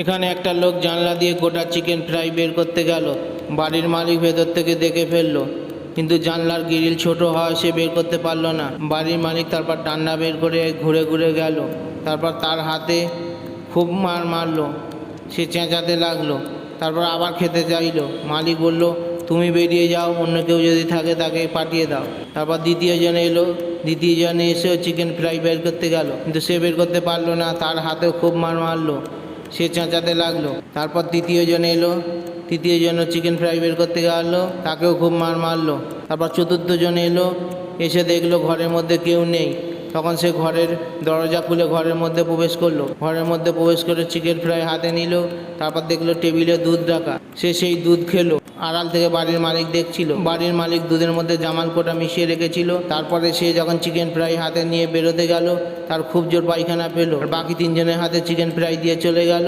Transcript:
এখানে একটা লোক জানলা দিয়ে গোটা চিকেন ফ্রাই বের করতে গেল। বাড়ির মালিক ভেতর থেকে দেখে ফেললো, কিন্তু জানলার গ্রিল ছোট হয় সে বের করতে পারলো না। বাড়ির মালিক তারপর ডান্ডা বের করে ঘুরে ঘুরে গেল, তারপর তার হাতে খুব মারলো। সে চেঁচাতে লাগলো, তারপর আবার খেতে চাইলো। মালিক বলল, তুমি বেরিয়ে যাও, অন্য কেউ যদি থাকে তাকে পাঠিয়ে দাও। তারপর দ্বিতীয় জন এলো, দ্বিতীয় জন এসেও চিকেন ফ্রাই বের করতে গেল, কিন্তু সে বের করতে পারলো না, তার হাতেও খুব মারলো। সে চেঁচাতে লাগলো। তারপর তৃতীয় জন এলো, তৃতীয় জনও চিকেন ফ্রাই বের করতে গেল, তাকেও খুব মারলো। তারপর চতুর্থ জন এলো, এসে দেখলো ঘরের মধ্যে কেউ নেই। তখন সে ঘরের দরজা খুলে ঘরের মধ্যে প্রবেশ করলো। ঘরের মধ্যে প্রবেশ করে চিকেন ফ্রাই হাতে নিল। তারপর দেখলো টেবিলে দুধ রাখা, সে সেই দুধ খেলো। আড়াল থেকে বাড়ির মালিক দেখছিল। বাড়ির মালিক দুধের মধ্যে জামাল কোটা মিশিয়ে রেখেছিল। তারপরে সে যখন চিকেন ফ্রাই হাতে নিয়ে বেরোতে গেল, তার খুব জোর পায়খানা পেল। বাকি তিনজনের হাতে চিকেন ফ্রাই দিয়ে চলে গেল।